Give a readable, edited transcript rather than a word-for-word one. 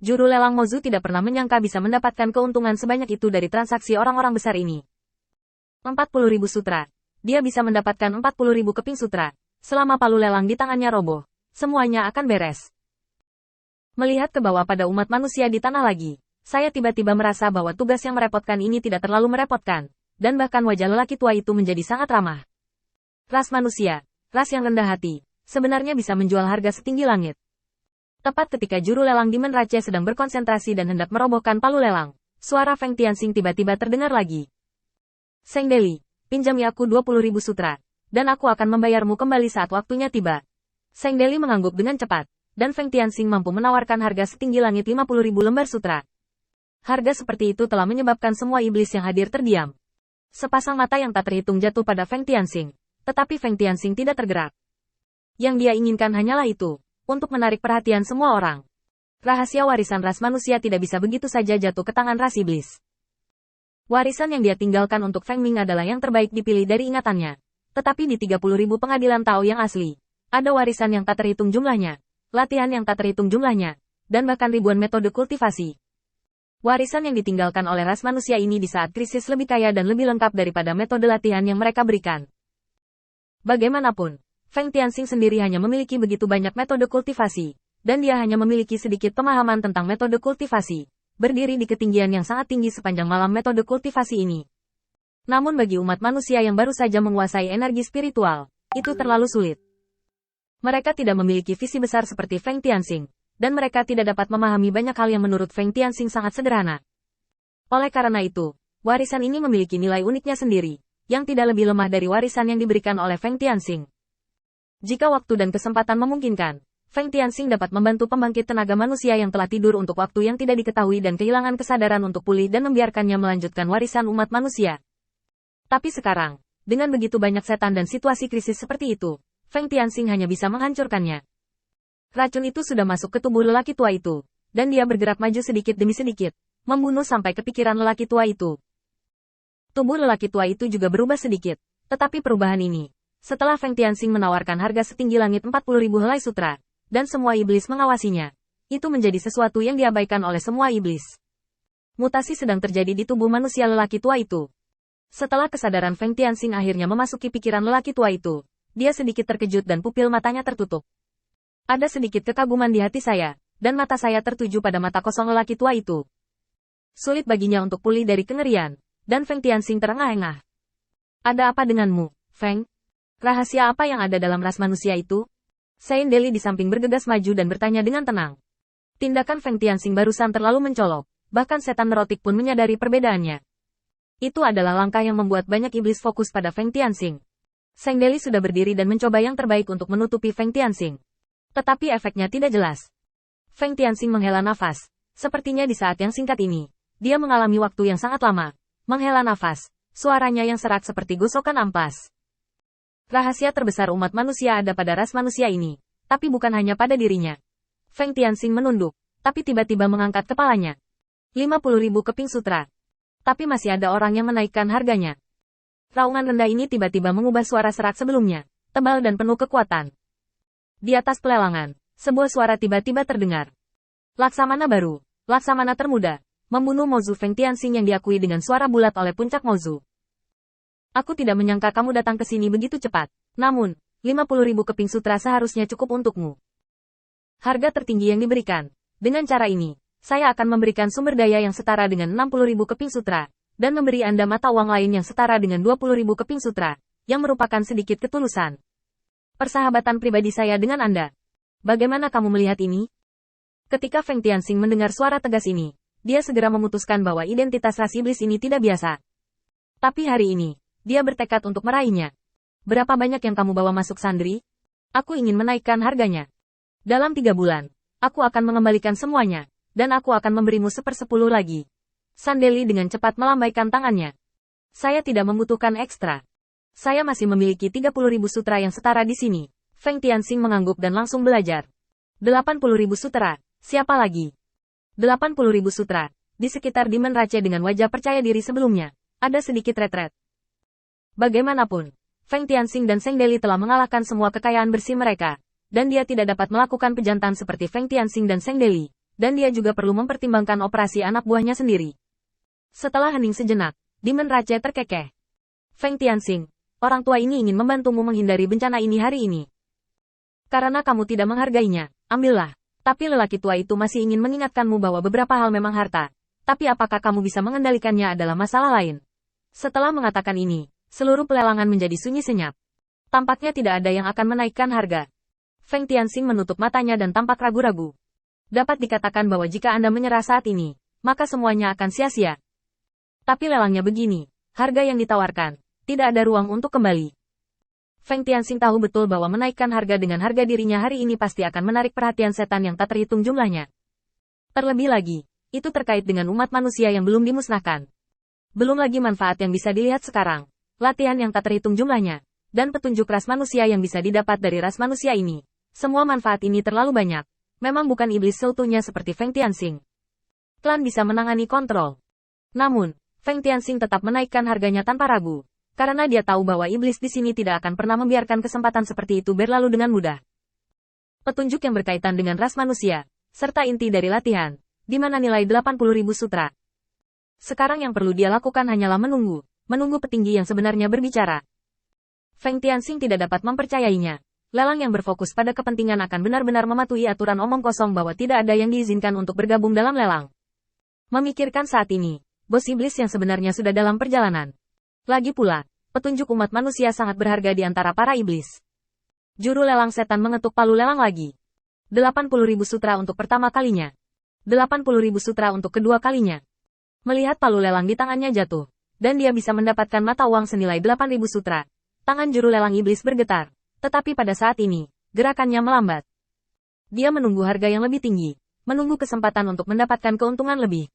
Juru lelang Mozu tidak pernah menyangka bisa mendapatkan keuntungan sebanyak itu dari transaksi orang-orang besar ini. 40.000 sutra. Dia bisa mendapatkan 40.000 keping sutra. Selama palu lelang di tangannya roboh, semuanya akan beres. Melihat ke bawah pada umat manusia di tanah lagi, saya tiba-tiba merasa bahwa tugas yang merepotkan ini tidak terlalu merepotkan, dan bahkan wajah lelaki tua itu menjadi sangat ramah. Ras manusia, ras yang rendah hati, sebenarnya bisa menjual harga setinggi langit. Tepat ketika juru lelang Demon Rache sedang berkonsentrasi dan hendak merobohkan palu lelang, suara Feng Tianxing tiba-tiba terdengar lagi. Seng Deli, pinjami aku 20.000 sutra, dan aku akan membayarmu kembali saat waktunya tiba. Seng Deli mengangguk dengan cepat, dan Feng Tianxing mampu menawarkan harga setinggi langit 50.000 lembar sutra. Harga seperti itu telah menyebabkan semua iblis yang hadir terdiam. Sepasang mata yang tak terhitung jatuh pada Feng Tianxing, tetapi Feng Tianxing tidak tergerak. Yang dia inginkan hanyalah itu, untuk menarik perhatian semua orang. Rahasia warisan ras manusia tidak bisa begitu saja jatuh ke tangan ras iblis. Warisan yang dia tinggalkan untuk Feng Ming adalah yang terbaik dipilih dari ingatannya. Tetapi di 30.000 pengadilan Tao yang asli, ada warisan yang tak terhitung jumlahnya, latihan yang tak terhitung jumlahnya, dan bahkan ribuan metode kultivasi. Warisan yang ditinggalkan oleh ras manusia ini di saat krisis lebih kaya dan lebih lengkap daripada metode latihan yang mereka berikan. Bagaimanapun, Feng Tianxing sendiri hanya memiliki begitu banyak metode kultivasi, dan dia hanya memiliki sedikit pemahaman tentang metode kultivasi, berdiri di ketinggian yang sangat tinggi sepanjang malam metode kultivasi ini. Namun bagi umat manusia yang baru saja menguasai energi spiritual, itu terlalu sulit. Mereka tidak memiliki visi besar seperti Feng Tianxing, dan mereka tidak dapat memahami banyak hal yang menurut Feng Tianxing sangat sederhana. Oleh karena itu, warisan ini memiliki nilai uniknya sendiri, yang tidak lebih lemah dari warisan yang diberikan oleh Feng Tianxing. Jika waktu dan kesempatan memungkinkan, Feng Tianxing dapat membantu pembangkit tenaga manusia yang telah tidur untuk waktu yang tidak diketahui dan kehilangan kesadaran untuk pulih dan membiarkannya melanjutkan warisan umat manusia. Tapi sekarang, dengan begitu banyak setan dan situasi krisis seperti itu, Feng Tianxing hanya bisa menghancurkannya. Racun itu sudah masuk ke tubuh lelaki tua itu, dan dia bergerak maju sedikit demi sedikit, membunuh sampai ke pikiran lelaki tua itu. Tubuh lelaki tua itu juga berubah sedikit, tetapi perubahan ini, setelah Feng Tianxing menawarkan harga setinggi langit 40.000 helai sutra, dan semua iblis mengawasinya, itu menjadi sesuatu yang diabaikan oleh semua iblis. Mutasi sedang terjadi di tubuh manusia lelaki tua itu. Setelah kesadaran Feng Tianxing akhirnya memasuki pikiran lelaki tua itu, dia sedikit terkejut dan pupil matanya tertutup. Ada sedikit kekaguman di hati saya, dan mata saya tertuju pada mata kosong lelaki tua itu. Sulit baginya untuk pulih dari kengerian, dan Feng Tianxing terengah-engah. Ada apa denganmu, Feng? Rahasia apa yang ada dalam ras manusia itu? Seng Deli di samping bergegas maju dan bertanya dengan tenang. Tindakan Feng Tianxing barusan terlalu mencolok, bahkan setan nerotik pun menyadari perbedaannya. Itu adalah langkah yang membuat banyak iblis fokus pada Feng Tianxing. Seng Deli sudah berdiri dan mencoba yang terbaik untuk menutupi Feng Tianxing. Tetapi efeknya tidak jelas. Feng Tianxing menghela nafas. Sepertinya di saat yang singkat ini, dia mengalami waktu yang sangat lama. Menghela nafas, suaranya yang serak seperti gosokan ampas. Rahasia terbesar umat manusia ada pada ras manusia ini, tapi bukan hanya pada dirinya. Feng Tianxing menunduk, tapi tiba-tiba mengangkat kepalanya. 50.000 keping sutra. Tapi masih ada orang yang menaikkan harganya. Raungan rendah ini tiba-tiba mengubah suara serak sebelumnya, tebal dan penuh kekuatan. Di atas pelelangan, sebuah suara tiba-tiba terdengar. Laksamana baru, Laksamana termuda, membunuh Mozu Feng Tianxing yang diakui dengan suara bulat oleh puncak Mozu. Aku tidak menyangka kamu datang ke sini begitu cepat. Namun, 50.000 keping sutra seharusnya cukup untukmu. Harga tertinggi yang diberikan. Dengan cara ini, saya akan memberikan sumber daya yang setara dengan 60.000 keping sutra, dan memberi Anda mata uang lain yang setara dengan 20.000 keping sutra, yang merupakan sedikit ketulusan. Persahabatan pribadi saya dengan Anda. Bagaimana kamu melihat ini? Ketika Feng Tianxing mendengar suara tegas ini, dia segera memutuskan bahwa identitas ras iblis ini tidak biasa. Tapi hari ini, dia bertekad untuk meraihnya. Berapa banyak yang kamu bawa masuk sandri? Aku ingin menaikkan harganya. Dalam 3 bulan, aku akan mengembalikan semuanya, dan aku akan memberimu 1/10 lagi. Sandeli dengan cepat melambaikan tangannya. Saya tidak membutuhkan ekstra. Saya masih memiliki 30.000 sutra yang setara di sini. Feng Tianxing mengangguk dan langsung belajar. 80.000 sutra, siapa lagi? 80.000 sutra, di sekitar Demon Rache dengan wajah percaya diri sebelumnya, ada sedikit retret. Bagaimanapun, Feng Tianxing dan Seng Deli telah mengalahkan semua kekayaan bersih mereka, dan dia tidak dapat melakukan pejantan seperti Feng Tianxing dan Seng Deli, dan dia juga perlu mempertimbangkan operasi anak buahnya sendiri. Setelah hening sejenak, Demon Rache terkekeh. Feng Tianxing, orang tua ini ingin membantumu menghindari bencana ini hari ini. Karena kamu tidak menghargainya, ambillah. Tapi lelaki tua itu masih ingin mengingatkanmu bahwa beberapa hal memang harta. Tapi apakah kamu bisa mengendalikannya adalah masalah lain. Setelah mengatakan ini, seluruh pelelangan menjadi sunyi senyap. Tampaknya tidak ada yang akan menaikkan harga. Feng Tianxing menutup matanya dan tampak ragu-ragu. Dapat dikatakan bahwa jika Anda menyerah saat ini, maka semuanya akan sia-sia. Tapi lelangnya begini, harga yang ditawarkan, tidak ada ruang untuk kembali. Feng Tianxing tahu betul bahwa menaikkan harga dengan harga dirinya hari ini pasti akan menarik perhatian setan yang tak terhitung jumlahnya. Terlebih lagi, itu terkait dengan umat manusia yang belum dimusnahkan. Belum lagi manfaat yang bisa dilihat sekarang, latihan yang tak terhitung jumlahnya, dan petunjuk ras manusia yang bisa didapat dari ras manusia ini. Semua manfaat ini terlalu banyak. Memang bukan iblis seutuhnya seperti Feng Tianxing. Klan bisa menangani kontrol. Namun, Feng Tianxing tetap menaikkan harganya tanpa ragu. Karena dia tahu bahwa iblis di sini tidak akan pernah membiarkan kesempatan seperti itu berlalu dengan mudah. Petunjuk yang berkaitan dengan ras manusia, serta inti dari latihan, di mana nilai 80.000 sutra. Sekarang yang perlu dia lakukan hanyalah menunggu petinggi yang sebenarnya berbicara. Feng Tianxing tidak dapat mempercayainya. Lelang yang berfokus pada kepentingan akan benar-benar mematuhi aturan omong kosong bahwa tidak ada yang diizinkan untuk bergabung dalam lelang. Memikirkan saat ini, bos iblis yang sebenarnya sudah dalam perjalanan. Lagi pula, petunjuk umat manusia sangat berharga di antara para iblis. Juru lelang setan mengetuk palu lelang lagi. 80.000 sutra untuk pertama kalinya. 80.000 sutra untuk kedua kalinya. Melihat palu lelang di tangannya jatuh, dan dia bisa mendapatkan mata uang senilai 8.000 sutra. Tangan juru lelang iblis bergetar. Tetapi pada saat ini, gerakannya melambat. Dia menunggu harga yang lebih tinggi, menunggu kesempatan untuk mendapatkan keuntungan lebih.